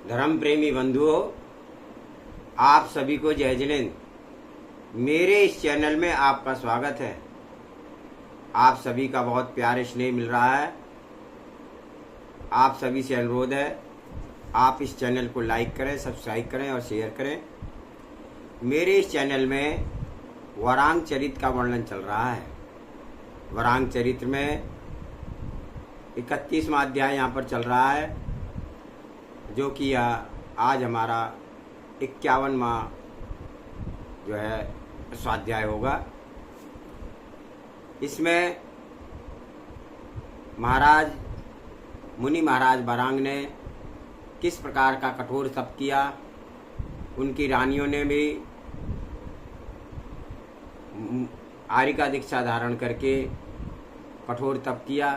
धर्म प्रेमी बंधुओं, आप सभी को जय जिनेंद्र। मेरे इस चैनल में आपका स्वागत है। आप सभी का बहुत प्यार स्नेह मिल रहा है। आप सभी से अनुरोध है, आप इस चैनल को लाइक करें, सब्सक्राइब करें और शेयर करें। मेरे इस चैनल में वरांग चरित्र का वर्णन चल रहा है। वरांग चरित्र में 31वां अध्याय यहाँ पर चल रहा है, जो कि आज हमारा 51वां जो है स्वाध्याय होगा। इसमें मुनि महाराज वरांग ने किस प्रकार का कठोर तप किया, उनकी रानियों ने भी आर्य दीक्षा धारण करके कठोर तप किया।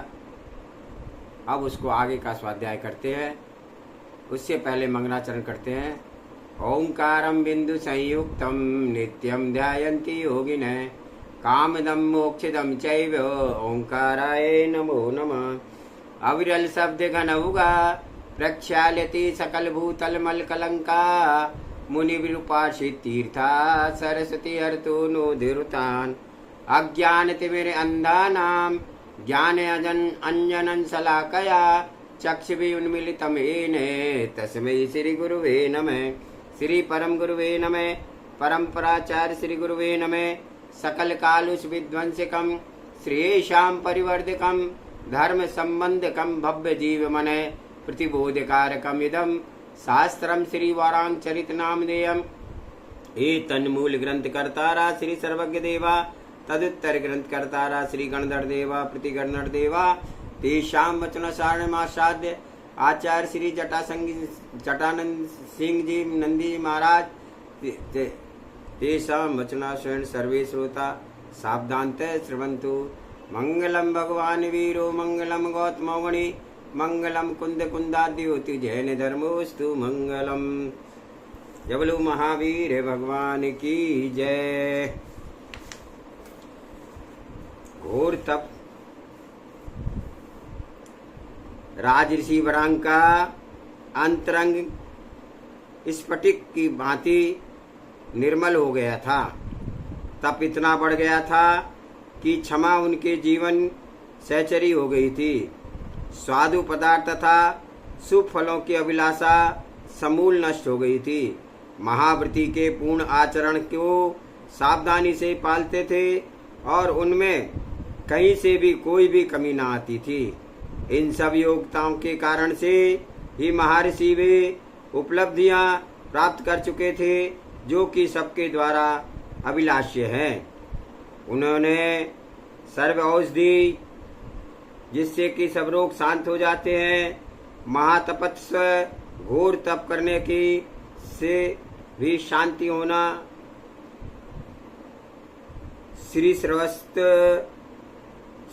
अब उसको आगे का स्वाध्याय करते हैं। उससे पहले मंगलाचरण करते हैं। ओंकारं बिंदु संयुक्तम नित्यं ध्यायन्ति योगिनः कामदं मोक्षदं चैव ओंकाराय नमो नमः। अविरल शब्द घन उगा प्रक्षाल्यति सकल भूतल मल कलंका मुनि विरूपाशित तीर्था सरस्वती हरतु नोधिरुतान अज्ञान तिमिर अंधानां ज्ञान अंजनं शलाकया चक्षुषि उन्मीलितं येन तस्मै श्री गुरुवे नमः। श्री परम गुरुवे नमः। परम्पराचार्य श्री गुरुवे नमः। सकल कालुष विध्वंसकं श्रेयशां परिवर्धकं धर्म संबंधकं भव्य जीव मन प्रतिबोधकारकम् इदं शास्त्रं श्री वरांग चरित नामधेयम्। एतन्मूल ग्रंथ कर्तारा श्री सर्वज्ञ देवा, तदुत्तर ग्रंथ कर्तारा श्री गणधर देवा प्रतिगणधर देवा। तेषां वचनसारणमासाद्य आचार्य श्री जटानंद सिंह जी नंदी महाराज तेषां वचनाश्रयण सर्वे श्रोता सावधानतः श्रवन्तु। मंगलम भगवान वीरो मंगलम गौतमौगणी मंगलम कुंद कुंदाद्योति जैन धर्मोस्तु मंगलम। जय बोलो महावीर भगवान की जय। घोर तप। राजऋषि वरांग का अंतरंग स्फटिक की भांति निर्मल हो गया था। तप इतना बढ़ गया था कि क्षमा उनके जीवन सहचरी हो गई थी। स्वादु पदार्थ तथा शुभ फलों की अभिलाषा समूल नष्ट हो गई थी। महाव्रती के पूर्ण आचरण को सावधानी से पालते थे और उनमें कहीं से भी कोई भी कमी न आती थी। इन सब योग्यताओं के कारण से ही महर्षि वे उपलब्धियां प्राप्त कर चुके थे, जो कि सबके द्वारा अभिलाष्य हैं। उन्होंने सर्व औषधि, जिससे कि सब रोग शांत हो जाते हैं, महातपस्व घोर तप करने की से भी शांति होना, श्री सर्वस्त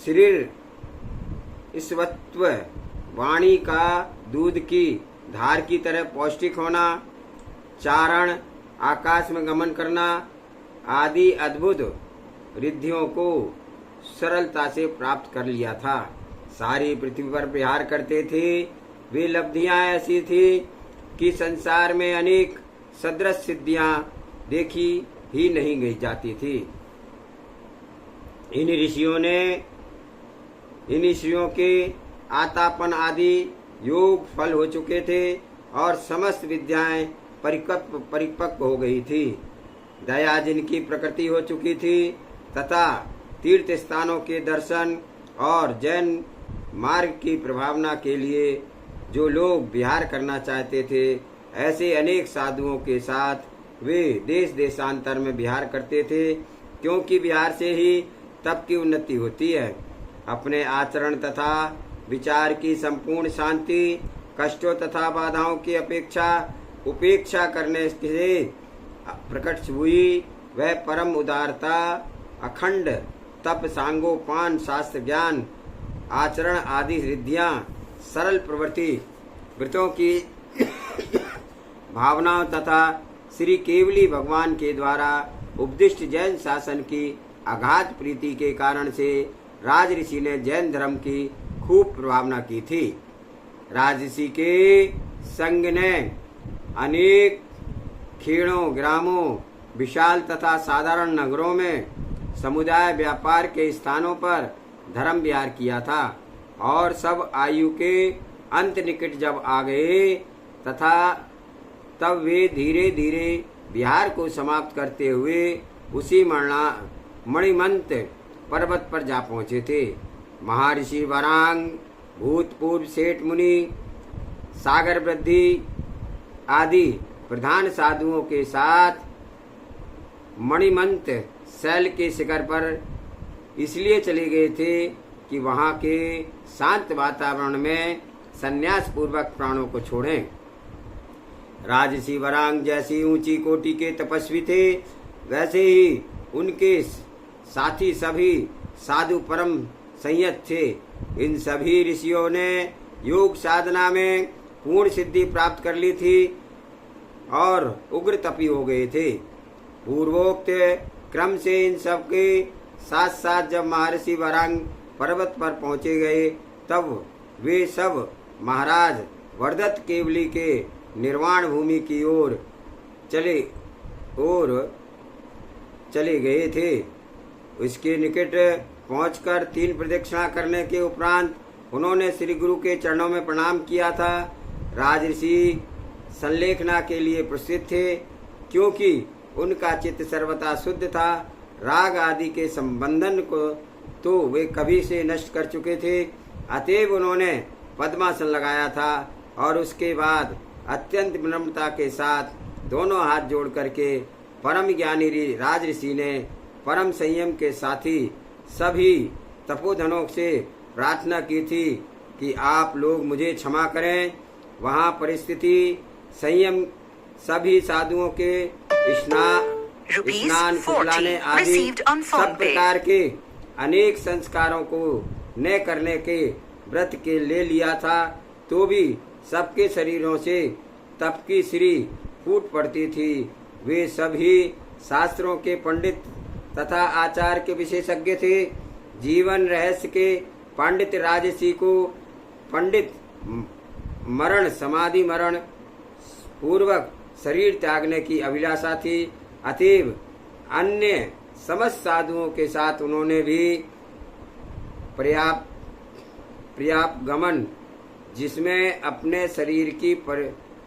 शरीर ईश्वत्व वाणी का दूध की धार की तरह पौष्टिक होना, चारण, आकाश में गमन करना आदि अद्भुत रिद्धियों को सरलता से प्राप्त कर लिया था। सारी पृथ्वी पर विहार करते थे। वे लब्धियां ऐसी थी कि संसार में अनेक सदृश सिद्धियां देखी ही नहीं गई जाती थी। इन ऋषियों के आतापन आदि योग फल हो चुके थे और समस्त विद्याएं परिपक्व हो गई थी। दया जिनकी प्रकृति हो चुकी थी तथा तीर्थ स्थानों के दर्शन और जैन मार्ग की प्रभावना के लिए जो लोग विहार करना चाहते थे, ऐसे अनेक साधुओं के साथ वे देश देशांतर में विहार करते थे, क्योंकि विहार से ही तप की उन्नति होती है। अपने आचरण तथा विचार की संपूर्ण शांति कष्टों तथा बाधाओं की उपेक्षा करने से प्रकट हुई वह परम उदारता, अखंड तप, सांगोपान, शास्त्र ज्ञान, आचरण आदि रिद्धियां, सरल प्रवृत्ति व्रतों की भावनाओं तथा श्री केवली भगवान के द्वारा उपदिष्ट जैन शासन की अगाध प्रीति के कारण से राजऋषि ने जैन धर्म की खूब प्रभावना की थी। राजऋषि के संग ने अनेक खेड़ों, ग्रामों, विशाल तथा साधारण नगरों में, समुदाय व्यापार के स्थानों पर धर्म विहार किया था। और सब आयु के अंत निकट जब आ गए तथा तब वे धीरे धीरे विहार को समाप्त करते हुए उसी मणिमंत पर्वत पर जा पहुँचे थे। महर्षि वरांग, भूतपूर्व सेठ मुनि, सागर वृद्धि आदि प्रधान साधुओं के साथ मणिमंत शैल के शिखर पर इसलिए चले गए थे कि वहाँ के शांत वातावरण में संन्यास पूर्वक प्राणों को छोड़ें। राजसी वरांग जैसी ऊंची कोटि के तपस्वी थे, वैसे ही उनके साथी सभी साधु परम संयत थे। इन सभी ऋषियों ने योग साधना में पूर्ण सिद्धि प्राप्त कर ली थी और उग्र तपी हो गए थे। पूर्वोक्त क्रम से इन सब के साथ साथ जब महर्षि वरांग पर्वत पर पहुंचे गए तब वे सब महाराज वर्धत केवली के निर्वाण भूमि की ओर चले गए थे। उसके निकट पहुंचकर 3 प्रदक्षिणा करने के उपरांत उन्होंने श्री गुरु के चरणों में प्रणाम किया था। राजऋषि संलेखना के लिए प्रसिद्ध थे, क्योंकि उनका चित्त सर्वथा शुद्ध था। राग आदि के संबंधन को तो वे कभी से नष्ट कर चुके थे। अतएव उन्होंने पद्मासन लगाया था और उसके बाद अत्यंत विनम्रता के साथ दोनों हाथ जोड़ करके परम ज्ञानी राजऋषि ने परम संयम के साथी सभी तपोधनों से प्रार्थना की थी कि आप लोग मुझे क्षमा करें। वहाँ परिस्थिति संयम सभी साधुओं के स्नान कुलाने आदि सब प्रकार के अनेक संस्कारों को न करने के व्रत के ले लिया था, तो भी सबके शरीरों से तप की श्री फूट पड़ती थी। वे सभी शास्त्रों के पंडित तथा आचार के विशेषज्ञ थे। जीवन रहस्य के पंडित राजसी को पंडित मरण समाधि मरण पूर्वक शरीर त्यागने की अभिलाषा थी। अतएव अन्य समस्त साधुओं के साथ उन्होंने भी पर्याप्त गमन, जिसमें अपने शरीर की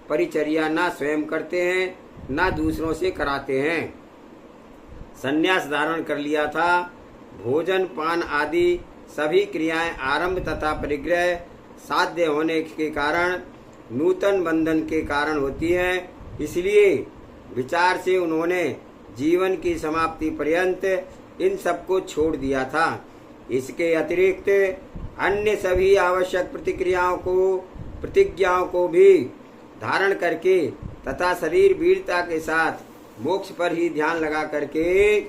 परिचर्या न स्वयं करते हैं न दूसरों से कराते हैं, संन्यास धारण कर लिया था। भोजन पान आदि सभी क्रियाएं आरंभ तथा परिग्रह साध्य होने के कारण नूतन बंधन के कारण होती हैं। इसलिए विचार से उन्होंने जीवन की समाप्ति पर्यंत इन सबको छोड़ दिया था। इसके अतिरिक्त अन्य सभी आवश्यक प्रतिज्ञाओं को भी धारण करके तथा शरीर वीरता के साथ मोक्ष पर ही ध्यान लगा करके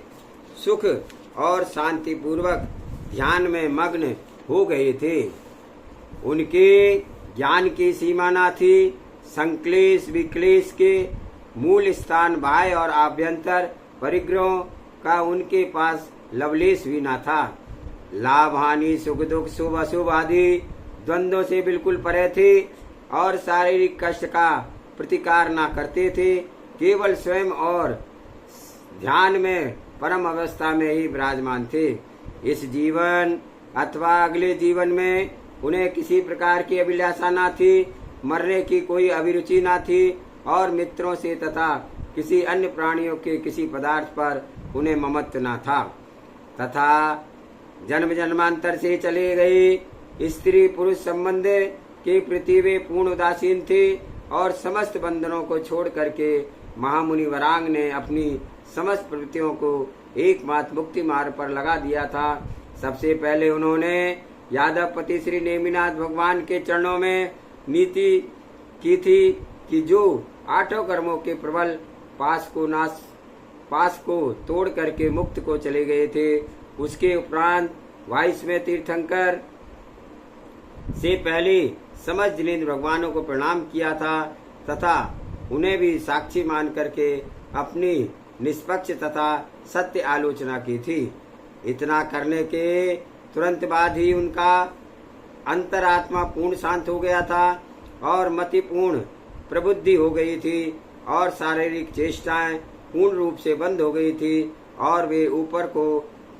सुख और शांति पूर्वक ध्यान में मग्न हो गए थे। उनके ज्ञान की सीमा न थी। संक्लेश विक्लेश के मूल स्थान बाह्य और आभ्यंतर परिग्रहों का उनके पास लवलेश भी न था। लाभ हानि सुख दुख शुभ अशुभ आदि द्वंद्वों से बिल्कुल परे थे और शारीरिक कष्ट का प्रतिकार न करते थे। केवल स्वयं और ध्यान में परम अवस्था में ही विराजमान थे। इस जीवन अथवा अगले जीवन में उन्हें किसी प्रकार की अभिलाषा न थी, मरने की कोई अभिरुचि न थी और मित्रों से तथा किसी अन्य प्राणियों के किसी पदार्थ पर उन्हें ममत्व न था तथा जन्म जन्मांतर से चले गए स्त्री पुरुष संबंध के प्रति वे पूर्ण उदासीन थे और समस्त बंधनों को छोड़ करके महामुनि वरांग ने अपनी समस्त प्रवृत्तियों को एकमात्र मुक्ति मार्ग पर लगा दिया था। सबसे पहले उन्होंने यादवपति श्री नेमिनाथ भगवान के चरणों में नीति की थी कि जो 8 कर्मों के प्रबल पास को तोड़ करके मुक्त को चले गए थे। उसके उपरांत वाइस्मय तीर्थंकर से पहले समस्त जिनेन्द्र भगवानों को प्रणाम किया था तथा उन्हें भी साक्षी मान करके अपनी निष्पक्ष तथा सत्य आलोचना की थी। इतना करने के तुरंत बाद ही उनका अंतरात्मा पूर्ण शांत हो गया था और मति पूर्ण प्रबुद्धि हो गई थी और शारीरिक चेष्टाएं पूर्ण रूप से बंद हो गई थी और वे ऊपर को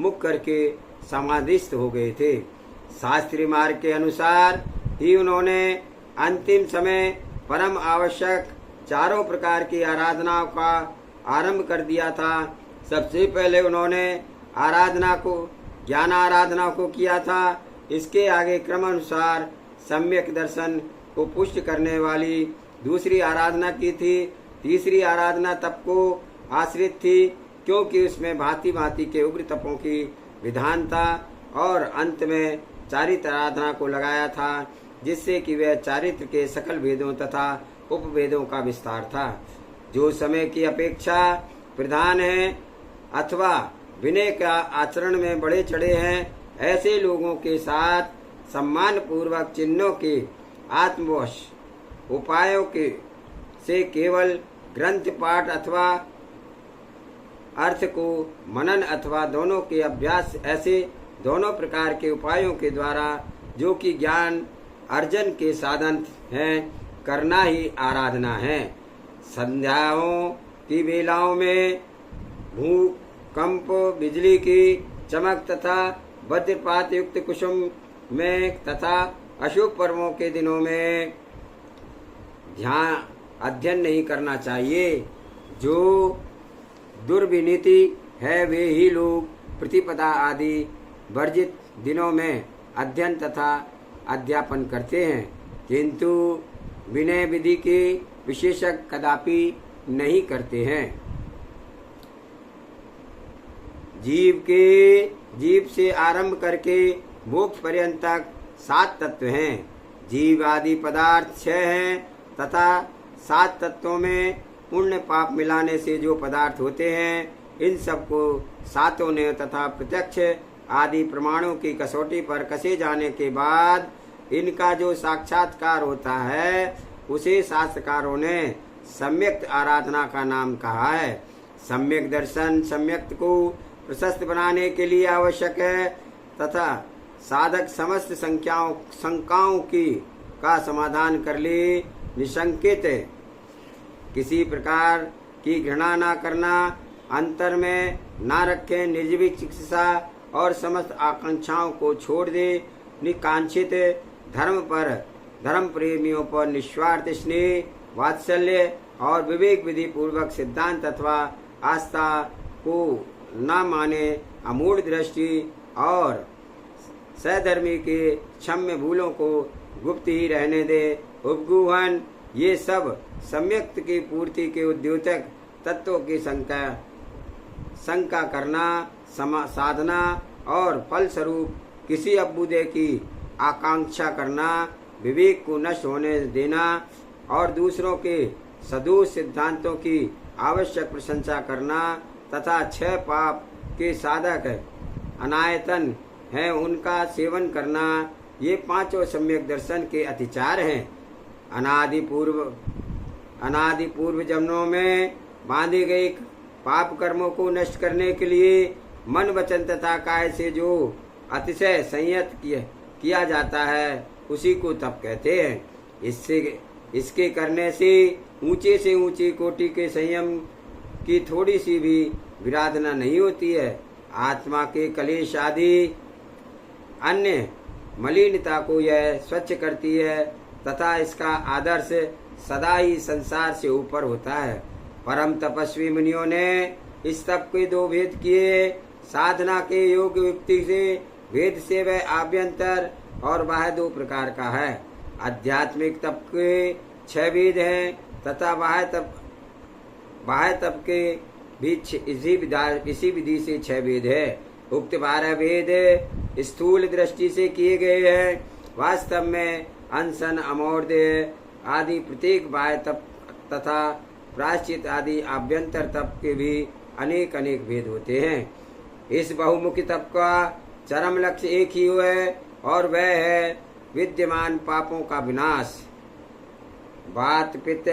मुख करके समाधिस्थ हो गए थे। शास्त्रीय मार्ग के अनुसार ही उन्होंने अंतिम समय परम आवश्यक चारों प्रकार की आराधनाओं का आरंभ कर दिया था। सबसे पहले उन्होंने आराधना को ज्ञान आराधना को किया था। इसके आगे क्रम अनुसार सम्यक दर्शन को पुष्ट करने वाली दूसरी आराधना की थी। तीसरी आराधना तप को आश्रित थी, क्योंकि उसमें भांति भांति के उग्र तपों की विधान था, और अंत में चारित्र आराधना को लगाया था, जिससे कि वह चारित्र के सकल भेदों तथा उपभेदों का विस्तार था। जो समय की अपेक्षा प्रधान है अथवा विनय का आचरण में बढ़े चढ़े हैं, ऐसे लोगों के साथ सम्मान पूर्वक चिन्हों के आत्मवश उपायों के से केवल ग्रंथ पाठ अथवा अर्थ को मनन अथवा दोनों के अभ्यास, ऐसे दोनों प्रकार के उपायों के द्वारा जो कि ज्ञान अर्जन के साधन हैं, करना ही आराधना है। संध्याओं की वेलाओं में भूकंप, बिजली की चमक तथा वज्रपात युक्त कुसुम में तथा अशुभ पर्वों के दिनों में ध्यान अध्ययन नहीं करना चाहिए। जो दुर्विनीति है वे ही लोग प्रतिपदा आदि वर्जित दिनों में अध्ययन तथा अध्यापन करते हैं, किंतु विनय विधि के विशेषज्ञ कदापि नहीं करते हैं। जीव से आरंभ करके मोक्ष पर्यंत तक 7 तत्व हैं। जीव आदि पदार्थ 6 हैं तथा 7 तत्वों में पुण्य पाप मिलाने से जो पदार्थ होते हैं, इन सबको सातों ने तथा प्रत्यक्ष आदि प्रमाणों की कसौटी पर कसे जाने के बाद इनका जो साक्षात्कार होता है, उसे शास्त्रकारों ने सम्यक आराधना का नाम कहा है। सम्यक दर्शन सम्यक को प्रशस्त बनाने के लिए आवश्यक है तथा साधक समस्त शंकाओं का समाधान कर ले। निशंकित किसी प्रकार की घृणा न करना, अंतर में न रखे, निर्जीविक चिकित्सा और समस्त आकांक्षाओं को छोड़ दे। निकांक्षित धर्म प्रेमियों पर निस्वार्थ स्नेह, वात्सल्य और विवेक विधि पूर्वक सिद्धांत अथवा आस्था को न माने, अमूढ़ दृष्टि और सहधर्मी के क्षम्य भूलों को गुप्त ही रहने दे। उपगूहन, ये सब सम्यक की पूर्ति के उद्योतक तत्वों की शंका करना, साधना और फल स्वरूप किसी अभ्युदय की आकांक्षा करना, विवेक को नष्ट होने देना और दूसरों के सदोष सिद्धांतों की आवश्यक प्रशंसा करना तथा 6 पाप के साधक अनायतन है उनका सेवन करना, ये 5 सम्यक दर्शन के अतिचार हैं। अनादि पूर्व जन्मों में बांधे गए पाप कर्मों को नष्ट करने के लिए मन वचन तथा काय से जो अतिशय संयत किया जाता है, उसी को तप कहते हैं। इसके करने से ऊंची कोटि के संयम की थोड़ी सी भी विराधना नहीं होती है। आत्मा के कलेश आदि अन्य मलिनता को यह स्वच्छ करती है तथा इसका आदर्श सदा ही संसार से ऊपर होता है। परम तपस्वी मुनियों ने इस तप के 2 भेद किए। साधना के योग युक्ति से भेद से वह आभ्यंतर और बाह्य 2 प्रकार का है। आध्यात्मिक तप के 6 भेद हैं तथा बाह्य तप के भी इसी विधि से 6 भेद है। उक्त 12 भेद स्थूल दृष्टि से किए गए हैं। वास्तव में अनशन, अमौर्य आदि प्रत्येक बाह्य तप तथा प्रायश्चित आदि आभ्यंतर तप के भी अनेक भेद होते हैं। इस बहुमुखी तप का चरम लक्ष्य एक ही है और वह है विद्यमान पापों का विनाश। वात, पित्त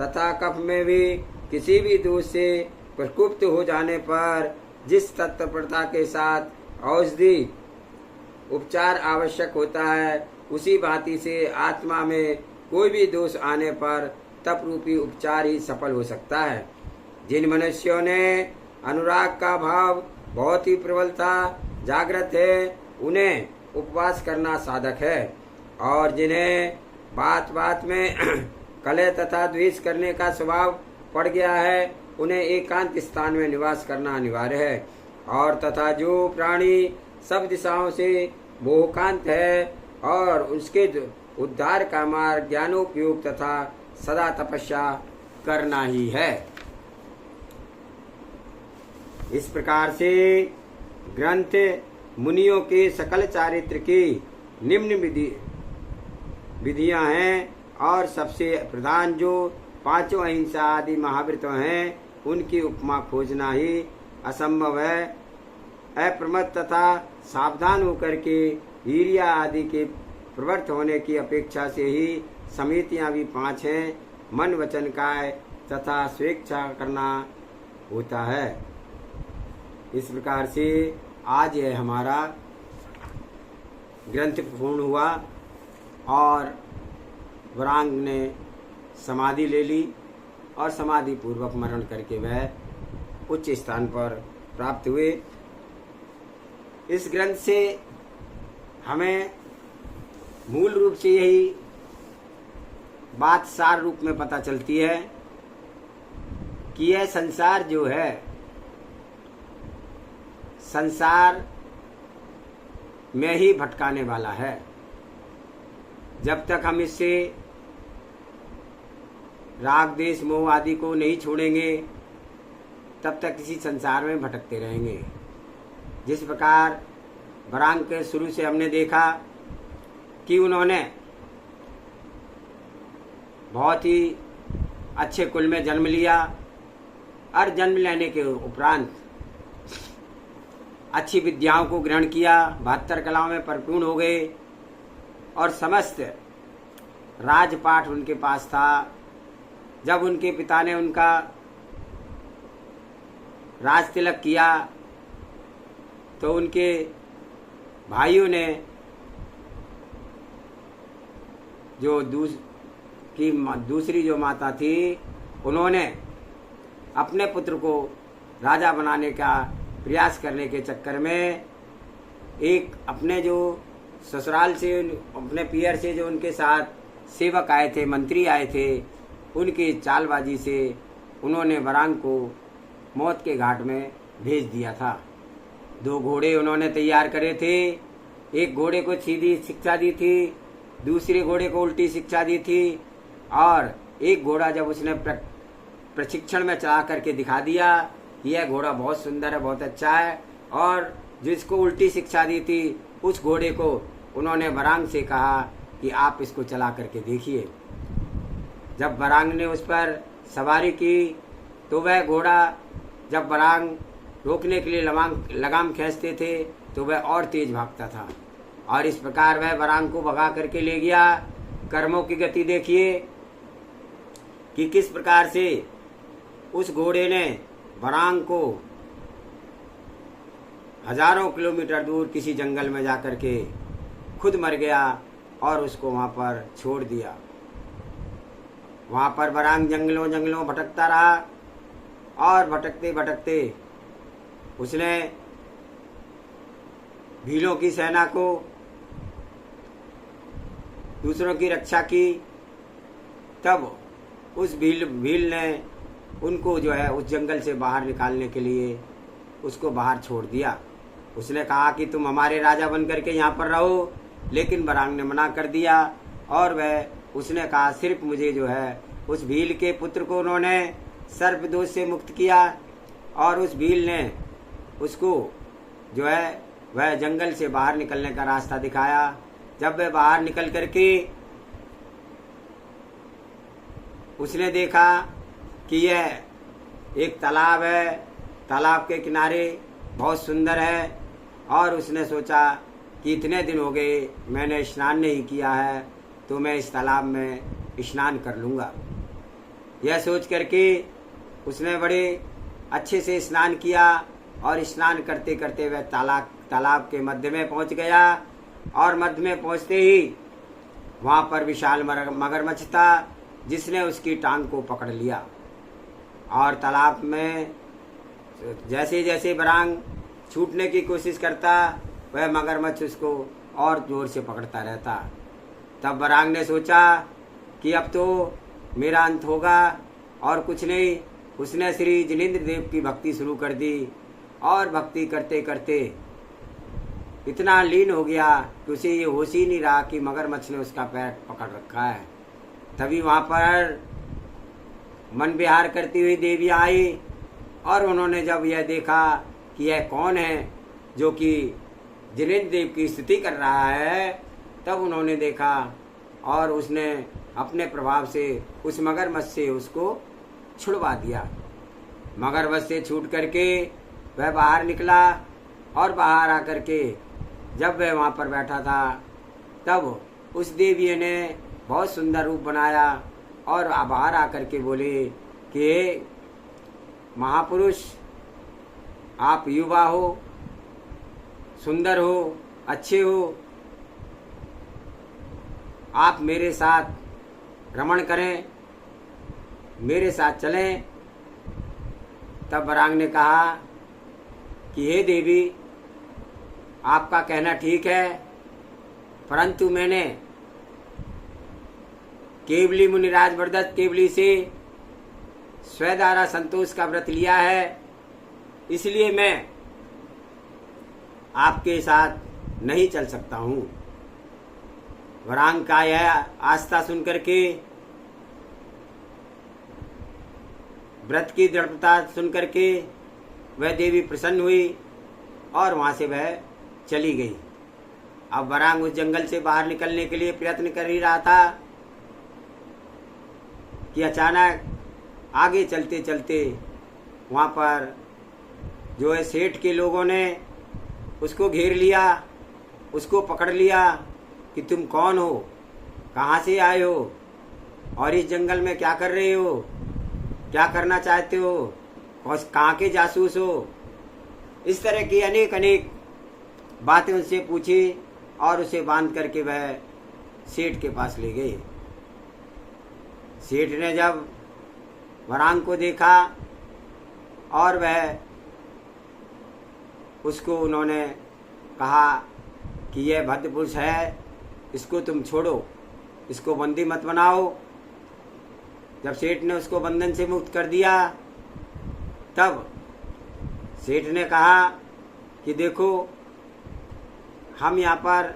तथा कफ में भी किसी भी दोष से प्रकुप्त हो जाने पर जिस तत्परता के साथ औषधि उपचार आवश्यक होता है, उसी भांति से आत्मा में कोई भी दोष आने पर तप रूपी उपचार ही सफल हो सकता है। जिन मनुष्यों ने अनुराग का भाव बहुत ही प्रबलता जागृत है, उन्हें उपवास करना साधक है, और जिन्हें बात बात में कलह तथा द्वेष करने का स्वभाव पड़ गया है, उन्हें एकांत स्थान में निवास करना अनिवार्य है। और तथा जो प्राणी सब दिशाओं से मोहकांत है और उसके उद्धार का मार्ग ज्ञानोपयोग तथा सदा तपस्या करना ही है। इस प्रकार से ग्रंथ मुनियों के सकल चारित्र की निम्न विधियां हैं, और सबसे प्रधान जो पांचों अहिंसा आदि महाव्रतों हैं, उनकी उपमा खोजना ही असंभव है। अप्रमत्त तथा सावधान होकर के हीरिया आदि के प्रवृत्त होने की अपेक्षा से ही समितियां भी 5 हैं। मन वचन काय तथा स्वेच्छा करना होता है। इस प्रकार से आज यह हमारा ग्रंथ पूर्ण हुआ और वरांग ने समाधि ले ली और समाधि पूर्वक मरण करके वह उच्च स्थान पर प्राप्त हुए। इस ग्रंथ से हमें मूल रूप से यही बात सार रूप में पता चलती है कि यह संसार जो है, संसार में ही भटकाने वाला है। जब तक हम इससे राग देश मोह आदि को नहीं छोड़ेंगे, तब तक इसी संसार में भटकते रहेंगे। जिस प्रकार वरांग के शुरू से हमने देखा कि उन्होंने बहुत ही अच्छे कुल में जन्म लिया और जन्म लेने के उपरांत अच्छी विद्याओं को ग्रहण किया, 72 कलाओं में परिपूर्ण हो गए और समस्त राजपाठ उनके पास था। जब उनके पिता ने उनका राज तिलक किया तो उनके भाइयों ने जो दूसरी जो माता थी, उन्होंने अपने पुत्र को राजा बनाने का प्रयास करने के चक्कर में एक अपने जो ससुराल से, अपने पियर से जो उनके साथ सेवक आए थे, मंत्री आए थे, उनकी चालबाजी से उन्होंने वरांग को मौत के घाट में भेज दिया था। 2 घोड़े उन्होंने तैयार करे थे। एक घोड़े को सीधी शिक्षा दी थी, दूसरे घोड़े को उल्टी शिक्षा दी थी, और एक घोड़ा जब उसने प्रशिक्षण में चला करके दिखा दिया कि यह घोड़ा बहुत सुंदर है, बहुत अच्छा है, और जिसको उल्टी शिक्षा दी थी उस घोड़े को उन्होंने वरांग से कहा कि आप इसको चला करके देखिए। जब वरांग ने उस पर सवारी की तो वह घोड़ा, जब वरांग रोकने के लिए लगाम खींचते थे तो वह और तेज भागता था, और इस प्रकार वह वरांग को भगा करके ले गया। कर्मों की गति देखिए कि किस प्रकार से उस घोड़े ने वरांग को हजारों किलोमीटर दूर किसी जंगल में जाकर के खुद मर गया और उसको वहां पर छोड़ दिया। वहां पर वरांग जंगलों जंगलों भटकता रहा, और भटकते भटकते उसने भीलों की सेना को, दूसरों की रक्षा की। तब उस भील ने उनको जो है उस जंगल से बाहर निकालने के लिए उसको बाहर छोड़ दिया। उसने कहा कि तुम हमारे राजा बन करके यहाँ पर रहो, लेकिन वरांग ने मना कर दिया, और उसने कहा सिर्फ मुझे जो है, उस भील के पुत्र को उन्होंने सर्प दोष से मुक्त किया, और उस भील ने उसको जो है वह जंगल से बाहर निकलने का रास्ता दिखाया। जब वह बाहर निकल करके उसने देखा कि यह एक तालाब है, तालाब के किनारे बहुत सुंदर है, और उसने सोचा कि इतने दिन हो गए मैंने स्नान नहीं किया है, तो मैं इस तालाब में स्नान कर लूँगा। यह सोच करके उसने बड़े अच्छे से स्नान किया, और स्नान करते करते वह तालाब के मध्य में पहुंच गया, और मध्य में पहुंचते ही वहां पर विशाल मगरमच्छ था, जिसने उसकी टांग को पकड़ लिया और तालाब में जैसे जैसे बरांग छूटने की कोशिश करता वह मगरमच्छ उसको और जोर से पकड़ता रहता। तब बरांग ने सोचा कि अब तो मेरा अंत होगा और कुछ नहीं। उसने श्री जिनेंद्र देव की भक्ति शुरू कर दी और भक्ति करते करते इतना लीन हो गया कि उसे ये होश ही नहीं रहा कि मगरमच्छ ने उसका पैर पकड़ रखा है। तभी वहाँ पर मन विहार करती हुई देवी आई और उन्होंने जब यह देखा कि यह कौन है जो कि जिनेंद्र देव की स्तुति कर रहा है, तब उन्होंने देखा और उसने अपने प्रभाव से उस मगरमच्छ से उसको छुड़वा दिया। मगरमच्छ से छूट करके वह बाहर निकला और बाहर आकर के जब वह वहाँ पर बैठा था तब उस देवी ने बहुत सुंदर रूप बनाया और बाहर आकर के बोले कि हे महापुरुष, आप युवा हो, सुंदर हो, अच्छे हो, आप मेरे साथ रमण करें, मेरे साथ चलें। तब बरांग ने कहा कि हे देवी, आपका कहना ठीक है, परंतु मैंने केवली मुनिराज वरदत्त केवली से स्वदारा संतोष का व्रत लिया है, इसलिए मैं आपके साथ नहीं चल सकता हूँ। वरांग का यह आस्था सुनकर के, व्रत की दृढ़ता सुनकर के वह देवी प्रसन्न हुई और वहाँ से वह चली गई। अब वरांग उस जंगल से बाहर निकलने के लिए प्रयत्न कर ही रहा था कि अचानक आगे चलते चलते वहाँ पर जो है सेठ के लोगों ने उसको घेर लिया, उसको पकड़ लिया कि तुम कौन हो, कहाँ से आए हो और इस जंगल में क्या कर रहे हो, क्या करना चाहते हो, कहाँ के जासूस हो। इस तरह की अनेक अनेक बातें उनसे पूछी और उसे बांध करके वह सेठ के पास ले गए। सेठ ने जब वरांग को देखा और वह उसको उन्होंने कहा कि यह भद्र पुरुष है, इसको तुम छोड़ो, इसको बंदी मत बनाओ। जब सेठ ने उसको बंधन से मुक्त कर दिया तब सेठ ने कहा कि देखो, हम यहाँ पर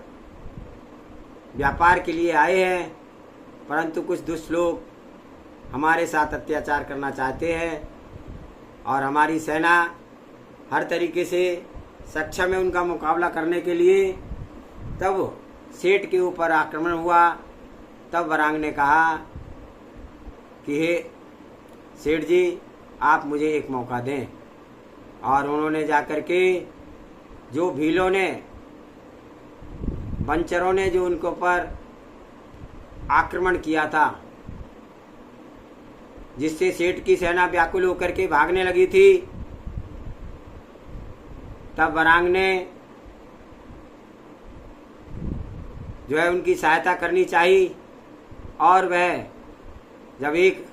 व्यापार के लिए आए हैं, परंतु कुछ दुष्ट लोग हमारे साथ अत्याचार करना चाहते हैं और हमारी सेना हर तरीके से सक्षम है उनका मुकाबला करने के लिए। तब सेठ के ऊपर आक्रमण हुआ। तब वरांग ने कहा कि हे सेठ जी, आप मुझे एक मौका दें। और उन्होंने जाकर के जो भीलों ने, बंचरों ने जो उनके ऊपर आक्रमण किया था, जिससे सेठ की सेना व्याकुल होकर के भागने लगी थी, तब वरांग ने जो है उनकी सहायता करनी चाहिए। और वह जब एक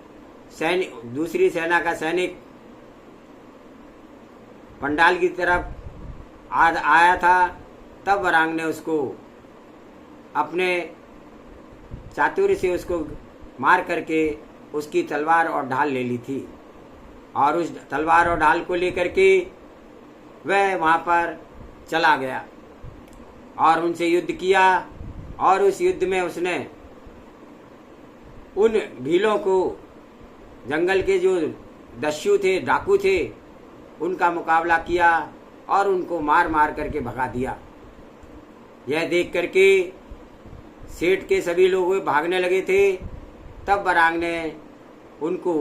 सैनिक, दूसरी सेना का सैनिक पंडाल की तरफ आया था, तब वरांग ने उसको अपने चातुर्य से उसको मार करके उसकी तलवार और ढाल ले ली थी। और उस तलवार और ढाल को लेकर के वह वहाँ पर चला गया और उनसे युद्ध किया। और उस युद्ध में उसने उन भीलों को, जंगल के जो दस्यु थे, डाकू थे, उनका मुकाबला किया और उनको मार मार करके भगा दिया। यह देख करके सेठ के सभी लोग भागने लगे थे। तब वरांग ने उनको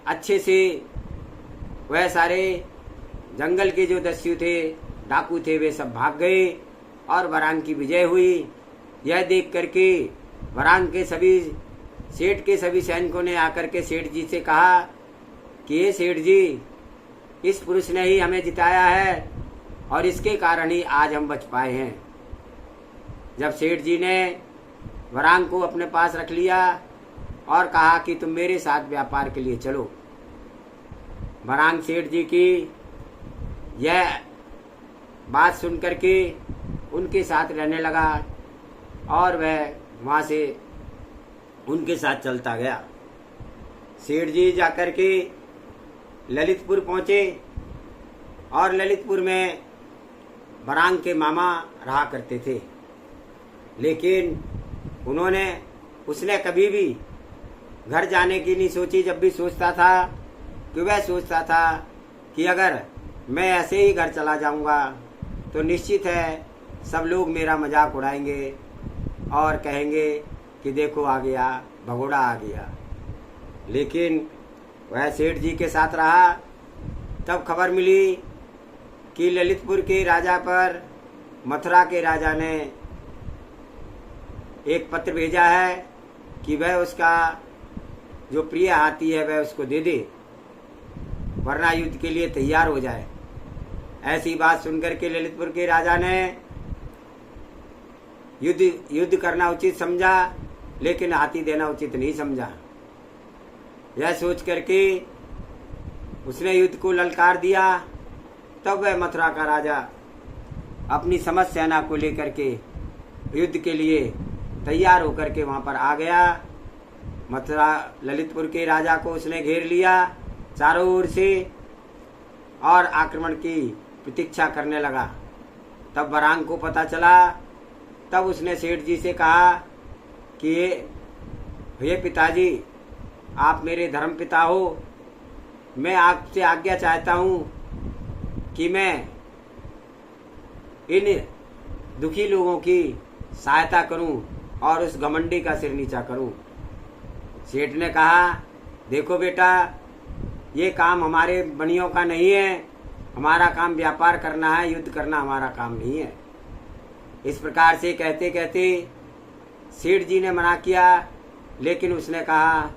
अच्छे से, वह सारे जंगल के जो दस्यु थे, डाकू थे, वे सब भाग गए और वरांग की विजय हुई। यह देख करके वरांग के सभी, सेठ के सभी सैनिकों ने आकर के सेठ जी से कहा कि ये सेठ जी, इस पुरुष ने ही हमें जिताया है और इसके कारण ही आज हम बच पाए हैं। जब सेठ जी ने वरांग को अपने पास रख लिया और कहा कि तुम मेरे साथ व्यापार के लिए चलो। बरांग सेठ जी की यह बात सुनकर के उनके साथ रहने लगा और वह वहाँ से उनके साथ चलता गया। सेठ जी जाकर के ललितपुर पहुँचे और ललितपुर में बरांग के मामा रहा करते थे, लेकिन उसने कभी भी घर जाने की नहीं सोची। जब भी सोचता था कि वह सोचता था कि अगर मैं ऐसे ही घर चला जाऊंगा तो निश्चित है सब लोग मेरा मजाक उड़ाएंगे और कहेंगे कि देखो आ गया, भगोड़ा आ गया। लेकिन वह सेठ जी के साथ रहा। तब खबर मिली कि ललितपुर के राजा पर मथुरा के राजा ने एक पत्र भेजा है कि वह उसका जो प्रिय हाथी है वह उसको दे दे, वरना युद्ध के लिए तैयार हो जाए। ऐसी बात सुनकर के ललितपुर के राजा ने युद्ध करना उचित समझा, लेकिन हाथी देना उचित नहीं समझा। यह सोच करके उसने युद्ध को ललकार दिया। तब वह मथुरा का राजा अपनी समस्त सेना को लेकर के युद्ध के लिए तैयार होकर के वहां पर आ गया। मथुरा ललितपुर के राजा को उसने घेर लिया चारों ओर से और आक्रमण की प्रतीक्षा करने लगा। तब बरांग को पता चला। तब उसने सेठ जी से कहा कि ये पिताजी, आप मेरे धर्म पिता हो, मैं आपसे आज्ञा चाहता हूँ कि मैं इन दुखी लोगों की सहायता करूं और उस घमंडी का सिर नीचा करूं। सेठ ने कहा, देखो बेटा, ये काम हमारे बनियों का नहीं है, हमारा काम व्यापार करना है, युद्ध करना हमारा काम नहीं है। इस प्रकार से कहते कहते सेठ जी ने मना किया, लेकिन उसने कहा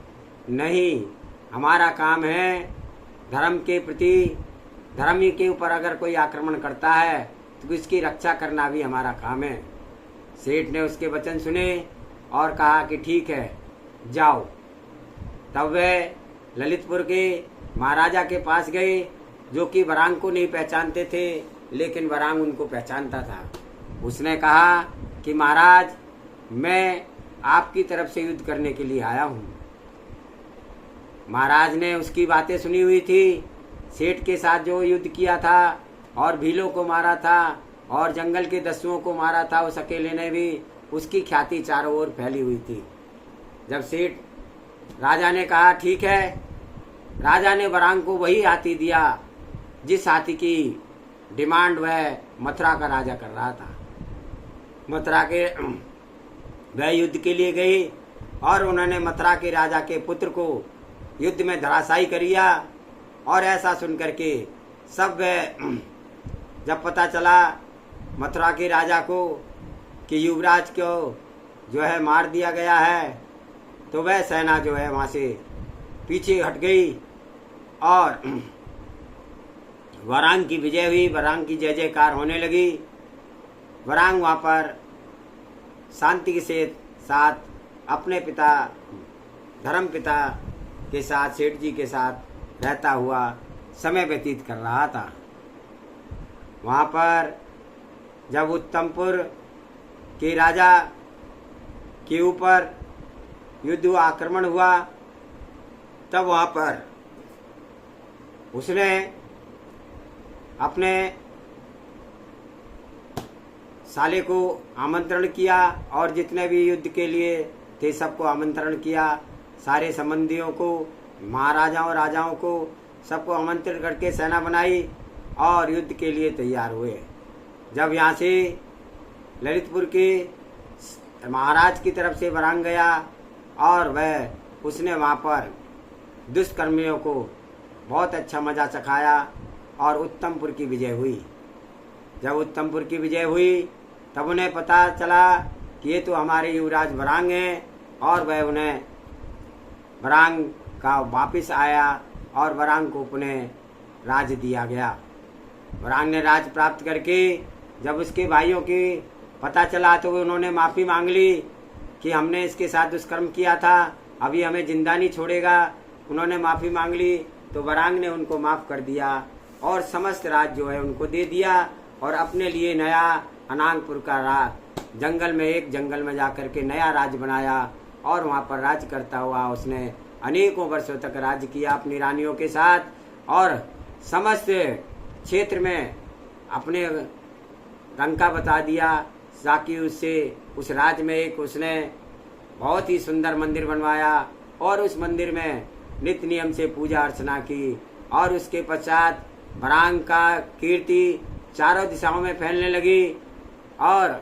नहीं, हमारा काम है धर्म के प्रति, धर्म ही के ऊपर अगर कोई आक्रमण करता है तो इसकी रक्षा करना भी हमारा काम है। सेठ ने उसके वचन सुने और कहा कि ठीक है, जाओ। तब वे ललितपुर के महाराजा के पास गए, जो कि बरांग को नहीं पहचानते थे, लेकिन बरांग उनको पहचानता था। उसने कहा कि महाराज, मैं आपकी तरफ से युद्ध करने के लिए आया हूँ। महाराज ने उसकी बातें सुनी हुई थी, सेठ के साथ जो युद्ध किया था और भीलों को मारा था और जंगल के दस्युओं को मारा था, उस अकेले ने भी, उसकी ख्याति चारों ओर फैली हुई थी। जब सेठ राजा ने कहा ठीक है, राजा ने बरांग को वही हाथी दिया जिस हाथी की डिमांड वह मथुरा का राजा कर रहा था। मथुरा के वह युद्ध के लिए गए और उन्होंने मथुरा के राजा के पुत्र को युद्ध में धराशायी कर दिया। और ऐसा सुनकर के सब जब पता चला मथुरा के राजा को कि युवराज को जो है मार दिया गया है, तो वह सेना जो है वहाँ से पीछे हट गई और बरांग की विजय हुई। बरांग की जय जयकार होने लगी। बरांग वहाँ पर शांति के साथ अपने पिता, धर्म पिता के साथ, सेठ जी के साथ रहता हुआ समय व्यतीत कर रहा था। वहाँ पर जब उत्तमपुर के राजा के ऊपर युद्ध आक्रमण हुआ, तब वहाँ पर उसने अपने साले को आमंत्रण किया और जितने भी युद्ध के लिए थे सबको आमंत्रण किया। सारे संबंधियों को, महाराजाओं, राजाओं को, सबको आमंत्रित करके सेना बनाई और युद्ध के लिए तैयार हुए। जब यहाँ से ललितपुर के महाराज की तरफ से बरांग गया और वह उसने वहाँ पर दुष्कर्मियों को बहुत अच्छा मजा चखाया और उत्तमपुर की विजय हुई। जब उत्तमपुर की विजय हुई तब उन्हें पता चला कि ये तो हमारे युवराज बरांग हैं, और वह उन्हें बरांग का वापिस आया और बरांग को पुनः राज दिया गया। बरांग ने राज प्राप्त करके जब उसके भाइयों की पता चला तो उन्होंने माफ़ी मांग ली कि हमने इसके साथ दुष्कर्म किया था, अभी हमें जिंदा नहीं छोड़ेगा। उन्होंने माफी मांग ली तो वरांग ने उनको माफ कर दिया और समस्त राज जो है उनको दे दिया और अपने लिए नया अनांगपुर का राज जंगल में जाकर के नया राज बनाया और वहाँ पर राज करता हुआ उसने अनेकों वर्षों तक राज किया अपनी रानियों के साथ और समस्त क्षेत्र में अपने रंका बता दिया। ताकि उससे उस राज में एक उसने बहुत ही सुंदर मंदिर बनवाया और उस मंदिर में नित्य नियम से पूजा अर्चना की और उसके पश्चात वरांग का कीर्ति चारों दिशाओं में फैलने लगी और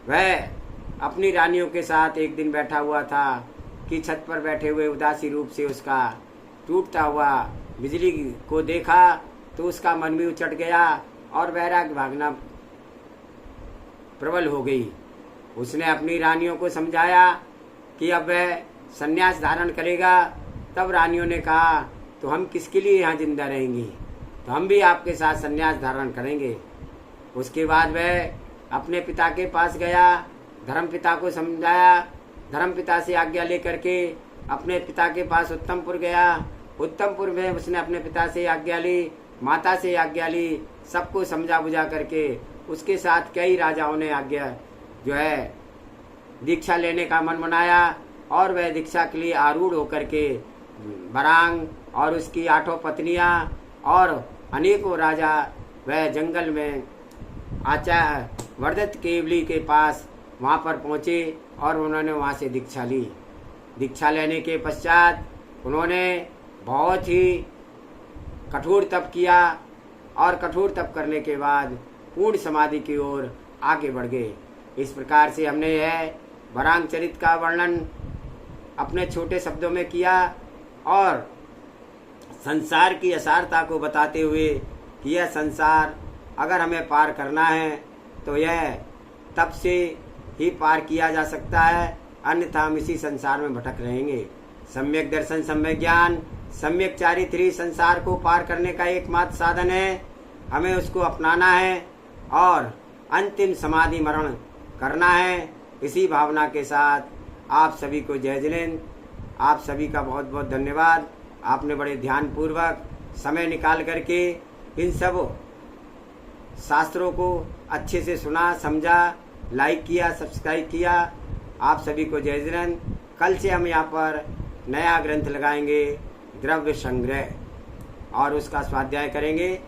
वह अपनी रानियों के साथ एक दिन बैठा हुआ था कि छत पर बैठे हुए उदासी रूप से उसका टूटता हुआ बिजली को देखा तो उसका मन भी उचट गया और वैराग्य भावना प्रबल हो गई। उसने अपनी रानियों को समझाया कि अब वह संन्यास धारण करेगा। तब रानियों ने कहा तो हम किसके लिए यहाँ जिंदा रहेंगी, तो हम भी आपके साथ संन्यास धारण करेंगे। उसके बाद वह अपने पिता के पास गया, धर्मपिता को समझाया, धर्मपिता से आज्ञा लेकर के अपने पिता के पास उत्तमपुर गया। उत्तमपुर में उसने अपने पिता से आज्ञा ली, माता से आज्ञा ली, सबको समझा बुझा करके उसके साथ कई राजाओं ने आज्ञा जो है दीक्षा लेने का मन बनाया और वह दीक्षा के लिए आरूढ़ होकर के वरांग और उसकी 8 पत्नियां और अनेकों राजा वह जंगल में आचार्य वर्धत केवली के पास वहां पर पहुंचे और उन्होंने वहां से दीक्षा ली। दीक्षा लेने के पश्चात उन्होंने बहुत ही कठोर तप किया और कठोर तप करने के बाद पूर्ण समाधि की ओर आगे बढ़ गए। इस प्रकार से हमने यह वरांग चरित का वर्णन अपने छोटे शब्दों में किया और संसार की असारता को बताते हुए कि यह संसार अगर हमें पार करना है तो यह तप से ही पार किया जा सकता है, अन्यथा हम इसी संसार में भटक रहेंगे। सम्यक दर्शन, सम्यक ज्ञान, सम्यक चारित्री संसार को पार करने का एकमात्र साधन है। हमें उसको अपनाना है और अंतिम समाधि मरण करना है। इसी भावना के साथ आप सभी को जय जिनेन्द्र। आप सभी का बहुत बहुत धन्यवाद। आपने बड़े ध्यान पूर्वक समय निकाल करके इन सब शास्त्रों को अच्छे से सुना, समझा, लाइक किया, सब्सक्राइब किया। आप सभी को जय जिनेन्द्र। कल से हम यहाँ पर नया ग्रंथ लगाएंगे, द्रव्य संग्रह, और उसका स्वाध्याय करेंगे।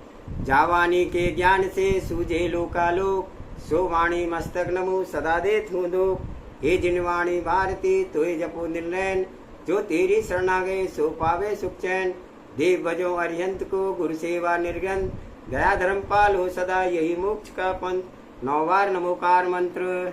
जावानी के ज्ञान से सूझे लोकालोक, सो वाणी मस्तक नमो सदा देत हूँ दुख। हे जिनवाणी भारती तोय जपो निर्णयन, जो तेरी शरणा गए सो पावे सुख चैन। देव भजो अरिहंत को गुरु सेवा निर्गंध, दया धर्मपाल हो सदा यही मोक्ष का पंथ। 9 बार नमोकार मंत्र।